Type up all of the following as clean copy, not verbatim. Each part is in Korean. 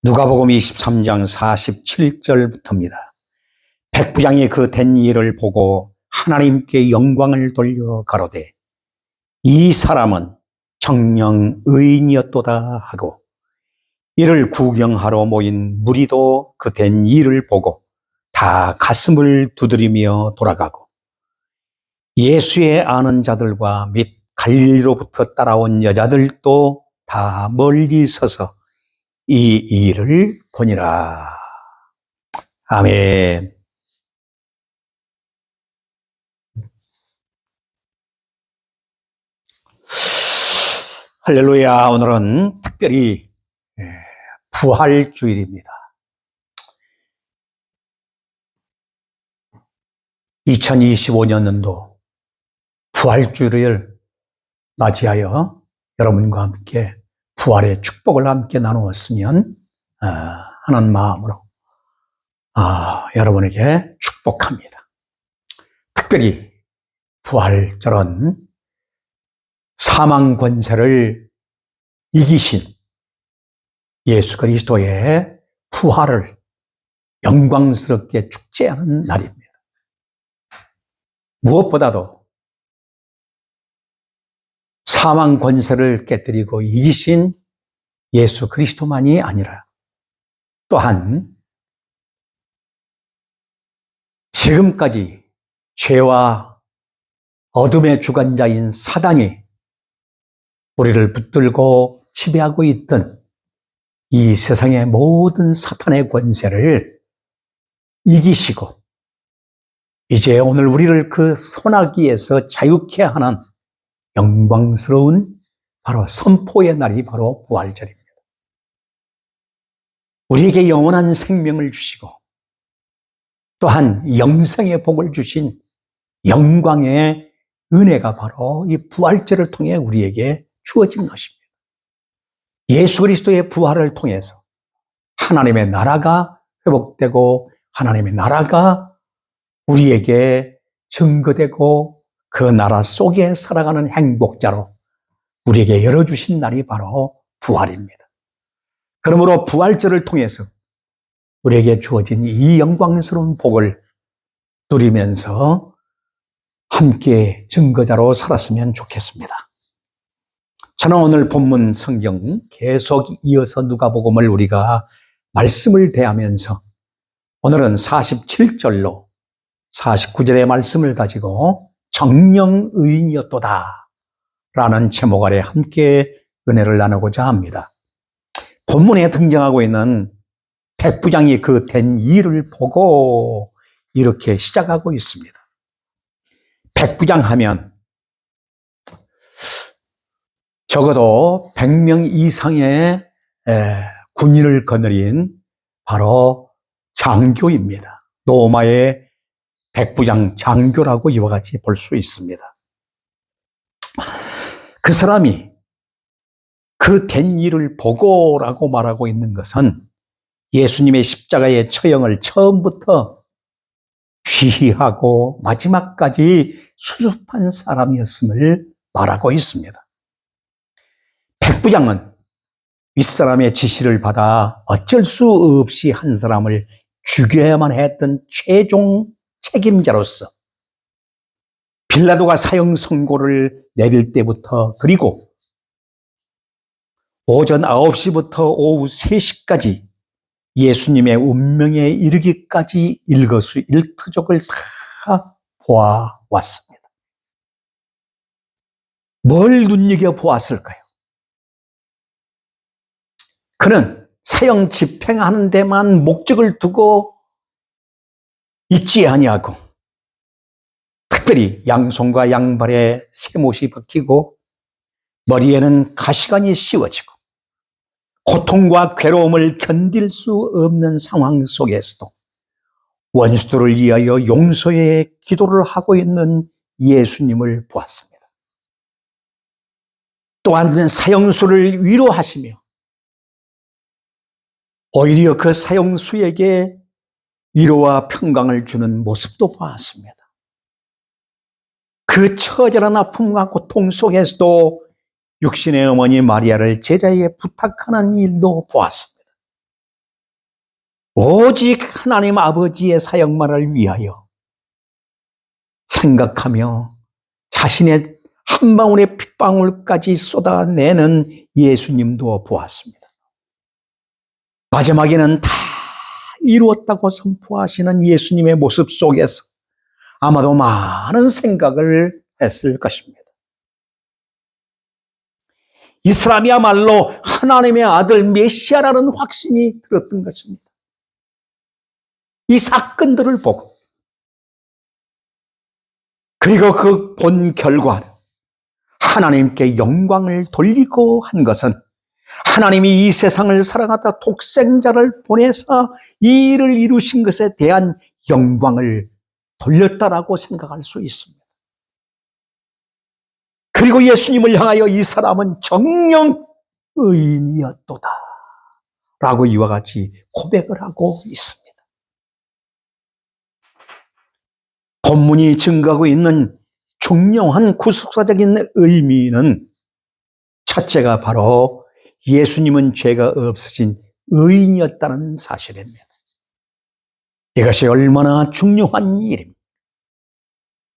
누가복음 23장 47절부터입니다. 백부장이 그 된 일을 보고 하나님께 영광을 돌려 가로되 이 사람은 정녕 의인이었도다 하고, 이를 구경하러 모인 무리도 그 된 일을 보고 다 가슴을 두드리며 돌아가고, 예수의 아는 자들과 및 갈릴리로부터 따라온 여자들도 다 멀리 서서 이 일을 보니라. 아멘. 할렐루야. 오늘은 특별히 부활주일입니다. 2025년도 부활주일을 맞이하여 여러분과 함께 부활의 축복을 함께 나누었으면 하는 마음으로 여러분에게 축복합니다. 특별히 부활절은 사망 권세를 이기신 예수 그리스도의 부활을 영광스럽게 축제하는 날입니다. 무엇보다도 사망 권세를 깨뜨리고 이기신 예수 그리스도만이 아니라 또한 지금까지 죄와 어둠의 주관자인 사단이 우리를 붙들고 지배하고 있던 이 세상의 모든 사탄의 권세를 이기시고, 이제 오늘 우리를 그 소나기에서 자유케 하는 영광스러운 바로 선포의 날이 바로 부활절입니다. 우리에게 영원한 생명을 주시고 또한 영생의 복을 주신 영광의 은혜가 바로 이 부활절을 통해 우리에게 주어진 것입니다. 예수 그리스도의 부활을 통해서 하나님의 나라가 회복되고 하나님의 나라가 우리에게 증거되고 그 나라 속에 살아가는 행복자로 우리에게 열어주신 날이 바로 부활입니다. 그러므로 부활절을 통해서 우리에게 주어진 이 영광스러운 복을 누리면서 함께 증거자로 살았으면 좋겠습니다. 저는 오늘 본문 성경 계속 이어서 누가복음을 우리가 말씀을 대하면서 오늘은 47절로 49절의 말씀을 가지고 정녕 의인이었도다 라는 제목 아래 함께 은혜를 나누고자 합니다. 본문에 등장하고 있는 백부장이 그 된 일을 보고 이렇게 시작하고 있습니다. 백부장 하면 적어도 100명 이상의 군인을 거느린 바로 장교입니다. 로마의 백부장 장교라고 이와 같이 볼 수 있습니다. 그 사람이 그 된 일을 보고라고 말하고 있는 것은 예수님의 십자가의 처형을 처음부터 지휘하고 마지막까지 수습한 사람이었음을 말하고 있습니다. 백부장은 윗사람의 지시를 받아 어쩔 수 없이 한 사람을 죽여야만 했던 최종 책임자로서 빌라도가 사형 선고를 내릴 때부터, 그리고 오전 9시부터 오후 3시까지 예수님의 운명에 이르기까지 일거수일투족을 다 보아왔습니다. 뭘 눈여겨보았을까요? 그는 사형 집행하는 데만 목적을 두고 있지 아니하고, 특별히 양손과 양발에 쇠못이 박히고 머리에는 가시관이 씌워지고 고통과 괴로움을 견딜 수 없는 상황 속에서도 원수들을 위하여 용서의 기도를 하고 있는 예수님을 보았습니다. 또한 사형수를 위로하시며 오히려 그 사형수에게 위로와 평강을 주는 모습도 보았습니다. 그 처절한 아픔과 고통 속에서도 육신의 어머니 마리아를 제자에게 부탁하는 일도 보았습니다. 오직 하나님 아버지의 사역만을 위하여 생각하며 자신의 한 방울의 핏방울까지 쏟아내는 예수님도 보았습니다. 마지막에는 다 이루었다고 선포하시는 예수님의 모습 속에서 아마도 많은 생각을 했을 것입니다. 이 사람이야말로 하나님의 아들 메시아라는 확신이 들었던 것입니다. 이 사건들을 보고, 그리고 그 본 결과 하나님께 영광을 돌리고 한 것은 하나님이 이 세상을 사랑하다 독생자를 보내서 이 일을 이루신 것에 대한 영광을 돌렸다라고 생각할 수 있습니다. 그리고 예수님을 향하여 이 사람은 정녕 의인이었도다 라고 이와 같이 고백을 하고 있습니다. 본문이 증거하고 있는 중요한 구속사적인 의미는 첫째가 바로 예수님은 죄가 없으신 의인이었다는 사실입니다. 이것이 얼마나 중요한 일입니다.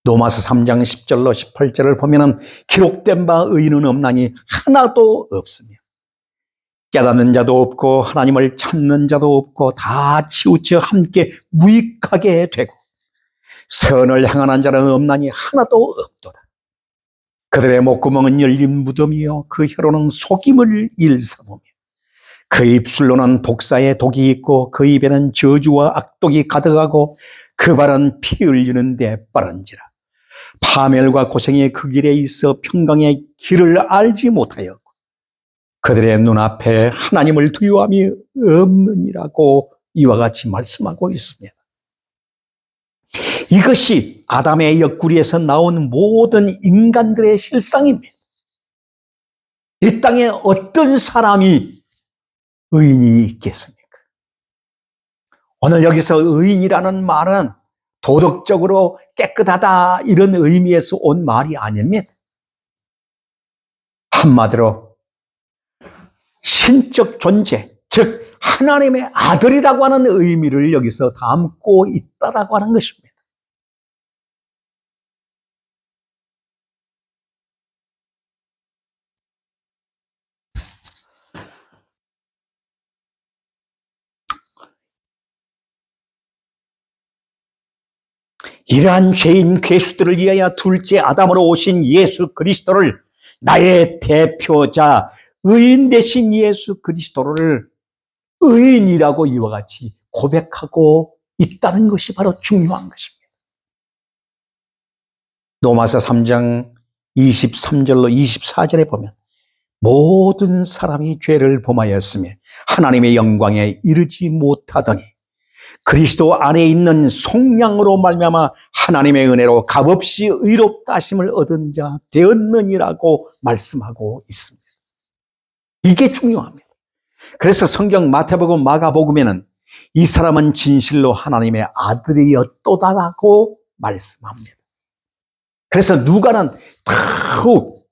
로마서 3장 10절로 18절을 보면 기록된 바 의인은 없나니 하나도 없으며 깨닫는 자도 없고 하나님을 찾는 자도 없고 다 치우쳐 함께 무익하게 되고 선을 행하는 자는 없나니 하나도 없도다. 그들의 목구멍은 열린 무덤이요 그 혀로는 속임을 일삼으며 그 입술로는 독사의 독이 있고 그 입에는 저주와 악독이 가득하고 그 발은 피 흘리는 데 빠른지라. 파멸과 고생이 그 길에 있어 평강의 길을 알지 못하였고 그들의 눈앞에 하나님을 두려움이 없느니라고 이와 같이 말씀하고 있습니다. 이것이 아담의 옆구리에서 나온 모든 인간들의 실상입니다. 이 땅에 어떤 사람이 의인이 있겠습니까? 오늘 여기서 의인이라는 말은 도덕적으로 깨끗하다 이런 의미에서 온 말이 아닙니다. 한마디로 신적 존재, 즉 하나님의 아들이라고 하는 의미를 여기서 담고 있다라고 하는 것입니다. 이러한 죄인 괴수들을 위하여 둘째 아담으로 오신 예수 그리스도를 나의 대표자 의인 되신 예수 그리스도를 의인이라고 이와 같이 고백하고 있다는 것이 바로 중요한 것입니다. 로마서 3장 23절로 24절에 보면 모든 사람이 죄를 범하였으며 하나님의 영광에 이르지 못하더니 그리스도 안에 있는 속량으로 말미암아 하나님의 은혜로 값없이 의롭다 하심을 얻은 자 되었느니라고 말씀하고 있습니다. 이게 중요합니다. 그래서 성경 마태복음 마가복음에는 이 사람은 진실로 하나님의 아들이었도다라고 말씀합니다. 그래서 누가는 더욱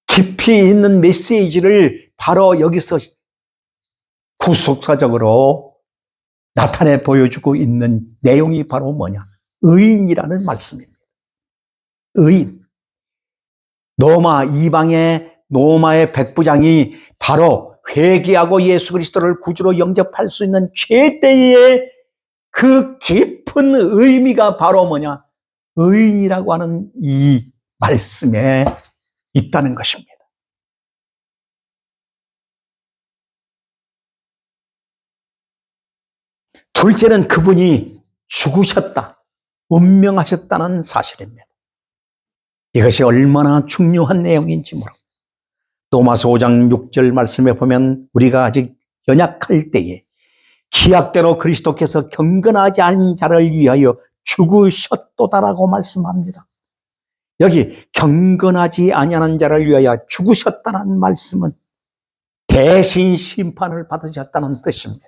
깊이 있는 메시지를 바로 여기서 구속사적으로 나타내 보여주고 있는 내용이 바로 뭐냐? 의인이라는 말씀입니다. 의인. 로마의 백부장이 바로 회개하고 예수 그리스도를 구주로 영접할 수 있는 최대의 그 깊은 의미가 바로 뭐냐? 의인이라고 하는 이 말씀에 있다는 것입니다. 둘째는 그분이 죽으셨다, 운명하셨다는 사실입니다. 이것이 얼마나 중요한 내용인지 모릅니다. 로마서 5장 6절 말씀에 보면 우리가 아직 연약할 때에 기약대로 그리스도께서 경건하지 않은 자를 위하여 죽으셨도다라고 말씀합니다. 여기 경건하지 아니하는 자를 위하여 죽으셨다는 말씀은 대신 심판을 받으셨다는 뜻입니다.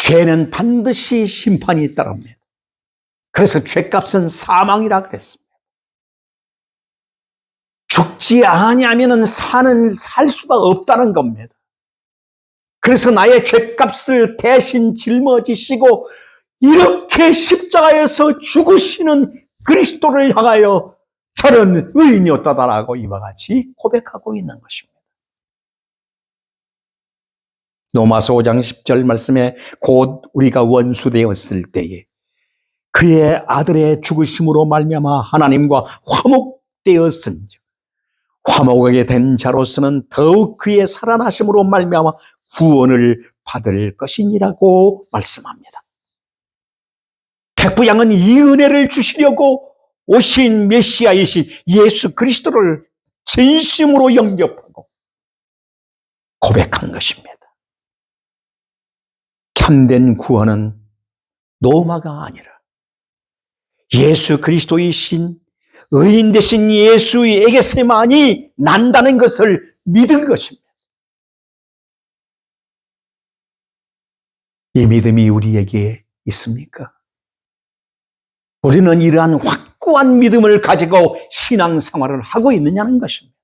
죄는 반드시 심판이 따릅니다. 그래서 죄값은 사망이라 그랬습니다. 죽지 아니하면은 살 수가 없다는 겁니다. 그래서 나의 죄값을 대신 짊어지시고 이렇게 십자가에서 죽으시는 그리스도를 향하여 저는 의인이었다라고 이와 같이 고백하고 있는 것입니다. 로마서 5장 10절 말씀에 곧 우리가 원수되었을 때에 그의 아들의 죽으심으로 말미암아 하나님과 화목되었은즉 화목하게 된 자로서는 더욱 그의 살아나심으로 말미암아 구원을 받을 것이니라고 말씀합니다. 백부장은 이 은혜를 주시려고 오신 메시아이신 예수 그리스도를 진심으로 영접하고 고백한 것입니다. 참된 구원은 노마가 아니라 예수 그리스도이신 의인 되신 예수에게서만이 난다는 것을 믿은 것입니다. 이 믿음이 우리에게 있습니까? 우리는 이러한 확고한 믿음을 가지고 신앙생활을 하고 있느냐는 것입니다.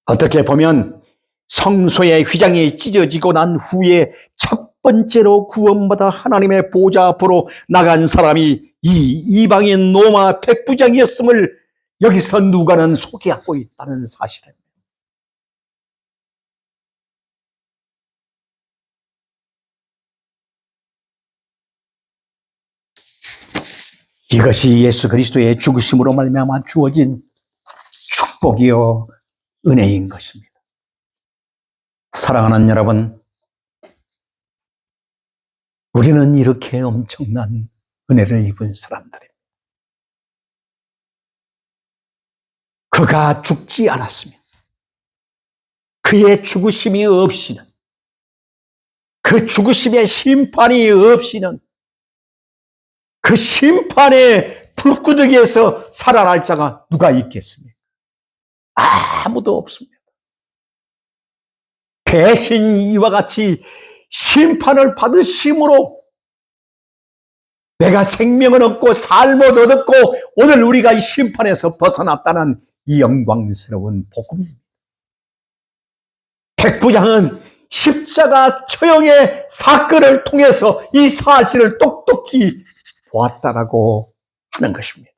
어떻게 보면 성소의 휘장이 찢어지고 난 후에 첫 번째로 구원받아 하나님의 보좌 앞으로 나간 사람이 이 이방인 로마 백부장이었음을 여기서 누가는 소개하고 있다는 사실입니다. 이것이 예수 그리스도의 죽으심으로 말미암아 주어진 축복이요 은혜인 것입니다. 사랑하는 여러분, 우리는 이렇게 엄청난 은혜를 입은 사람들입니다. 그가 죽지 않았으면 그의 죽으심이 없이는 그 죽으심의 심판이 없이는 그 심판의 불구덩이에서 살아날 자가 누가 있겠습니까? 아무도 없습니다. 대신 이와 같이 심판을 받으심으로 내가 생명을 얻고 삶을 얻었고 오늘 우리가 이 심판에서 벗어났다는 이 영광스러운 복음입니다. 백부장은 십자가 처형의 사건을 통해서 이 사실을 똑똑히 보았다라고 하는 것입니다.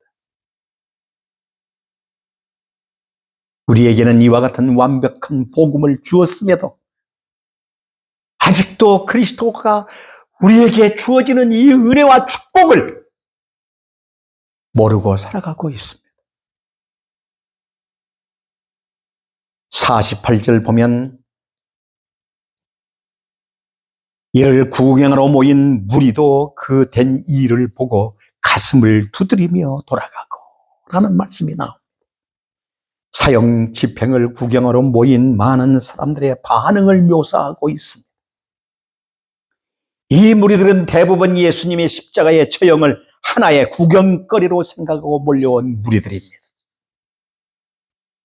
우리에게는 이와 같은 완벽한 복음을 주었음에도 아직도 그리스도가 우리에게 주어지는 이 은혜와 축복을 모르고 살아가고 있습니다. 48절 보면 이를 구경하러 모인 무리도 그 된 일을 보고 가슴을 두드리며 돌아가고 라는 말씀이 나옵니다. 사형 집행을 구경하러 모인 많은 사람들의 반응을 묘사하고 있습니다. 이 무리들은 대부분 예수님의 십자가의 처형을 하나의 구경거리로 생각하고 몰려온 무리들입니다.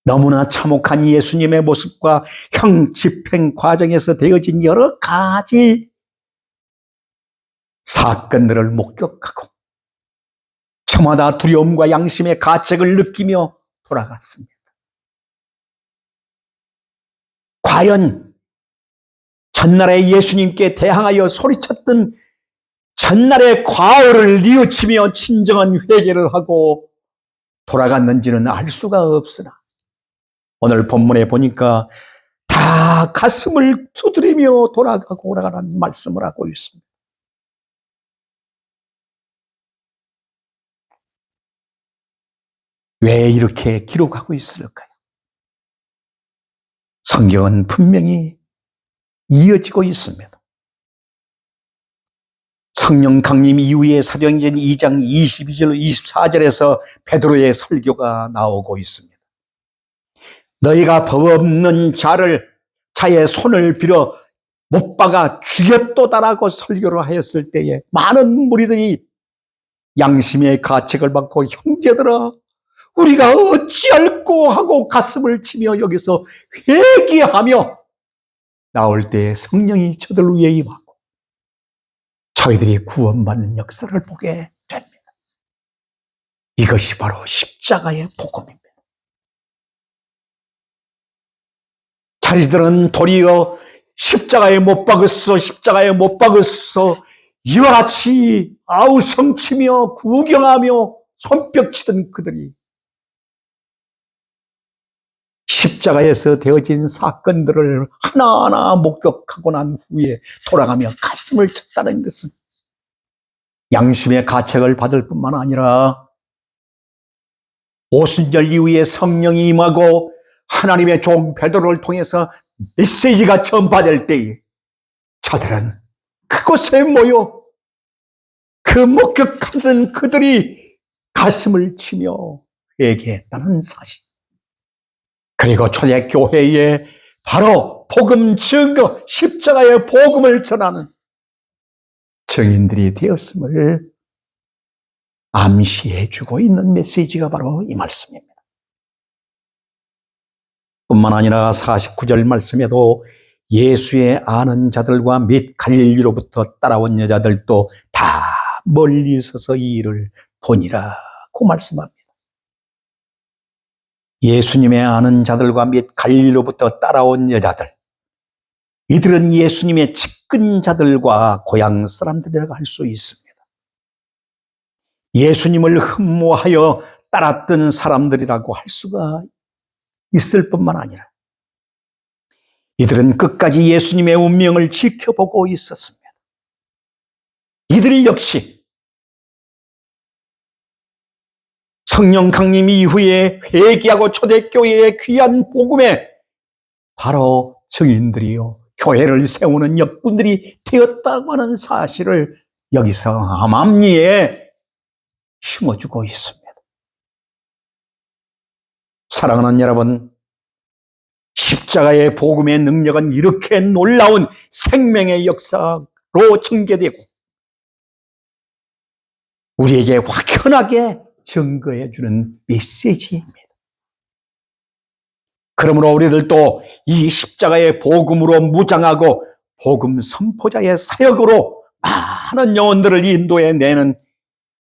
너무나 참혹한 예수님의 모습과 형 집행 과정에서 되어진 여러 가지 사건들을 목격하고 저마다 두려움과 양심의 가책을 느끼며 돌아갔습니다. 과연 전날에 예수님께 대항하여 소리쳤던 전날의 과오를 뉘우치며 진정한 회개를 하고 돌아갔는지는 알 수가 없으나 오늘 본문에 보니까 다 가슴을 두드리며 돌아가고 오라가는 말씀을 하고 있습니다. 왜 이렇게 기록하고 있을까요? 성경은 분명히 이어지고 있습니다. 성령 강림 이후에 사도행전 2장 22절 24절에서 베드로의 설교가 나오고 있습니다. 너희가 법 없는 자의 손을 빌어 못 박아 죽였도다라고 설교를 하였을 때에 많은 무리들이 양심의 가책을 받고 형제들아 우리가 어찌할꼬 하고 가슴을 치며 여기서 회개하며 나올 때 성령이 저들 위에 임하고 저희들이 구원받는 역사를 보게 됩니다. 이것이 바로 십자가의 복음입니다. 자기들은 도리어 십자가에 못 박았어, 십자가에 못 박았어, 이와 같이 아우성치며 구경하며 손뼉치던 그들이 십자가에서 되어진 사건들을 하나하나 목격하고 난 후에 돌아가며 가슴을 쳤다는 것은 양심의 가책을 받을 뿐만 아니라 오순절 이후에 성령이 임하고 하나님의 종 베드로를 통해서 메시지가 전파될 때에 저들은 그곳에 모여 그 목격하던 그들이 가슴을 치며 회개했다는 사실. 그리고 초대교회에 바로 복음 증거, 십자가의 복음을 전하는 증인들이 되었음을 암시해주고 있는 메시지가 바로 이 말씀입니다. 뿐만 아니라 49절 말씀에도 예수의 아는 자들과 및 갈릴리로부터 따라온 여자들도 다 멀리 서서 이 일을 보니라고 말씀합니다. 예수님의 아는 자들과 및 갈릴리로부터 따라온 여자들, 이들은 예수님의 측근자들과 고향 사람들이라고 할 수 있습니다. 예수님을 흠모하여 따랐던 사람들이라고 할 수가 있을 뿐만 아니라 이들은 끝까지 예수님의 운명을 지켜보고 있었습니다. 이들 역시 성령 강림 이후에 회개하고 초대교회의 귀한 복음에 바로 증인들이요, 교회를 세우는 역군들이 되었다고 하는 사실을 여기서 암암리에 심어주고 있습니다. 사랑하는 여러분, 십자가의 복음의 능력은 이렇게 놀라운 생명의 역사로 전개되고 우리에게 확연하게 증거해주는 메시지입니다. 그러므로 우리들도 이 십자가의 복음으로 무장하고 복음 선포자의 사역으로 많은 영혼들을 인도해내는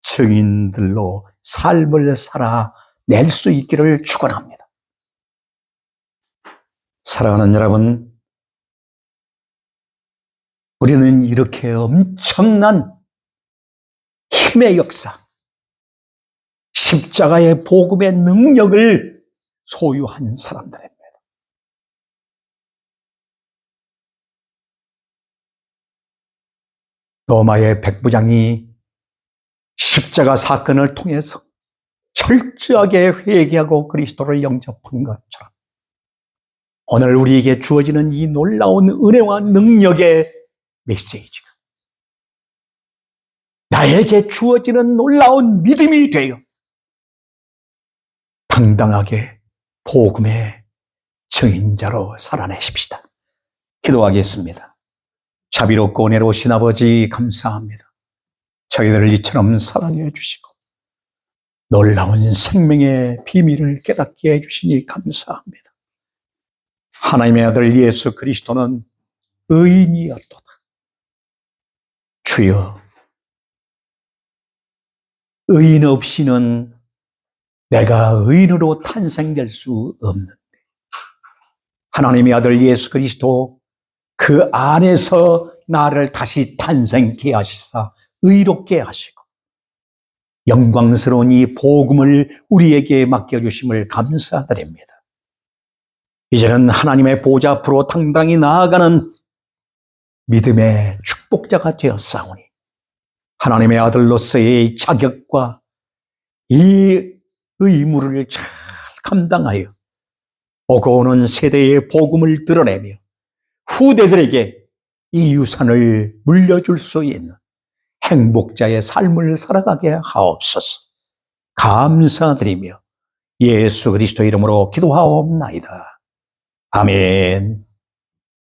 증인들로 삶을 살아낼 수 있기를 축원합니다. 사랑하는 여러분, 우리는 이렇게 엄청난 힘의 역사, 십자가의 복음의 능력을 소유한 사람들입니다. 로마의 백부장이 십자가 사건을 통해서 철저하게 회개하고 그리스도를 영접한 것처럼 오늘 우리에게 주어지는 이 놀라운 은혜와 능력의 메시지가 나에게 주어지는 놀라운 믿음이 되어 당당하게 복음의 증인자로 살아내십시다. 기도하겠습니다. 자비롭고 은혜로우신 아버지 감사합니다. 저희들을 이처럼 사랑해 주시고 놀라운 생명의 비밀을 깨닫게 해주시니 감사합니다. 하나님의 아들 예수 그리스도는 의인이었도다. 주여, 의인 없이는 내가 의인으로 탄생될 수 없는데 하나님의 아들 예수 그리스도 그 안에서 나를 다시 탄생케 하시사 의롭게 하시고 영광스러운 이 복음을 우리에게 맡겨주심을 감사드립니다. 이제는 하나님의 보좌 앞으로 당당히 나아가는 믿음의 축복자가 되었사오니 하나님의 아들로서의 자격과 이 의무를 잘 감당하여 오고 오는 세대의 복음을 드러내며 후대들에게 이 유산을 물려줄 수 있는 행복자의 삶을 살아가게 하옵소서. 감사드리며 예수 그리스도 이름으로 기도하옵나이다. 아멘.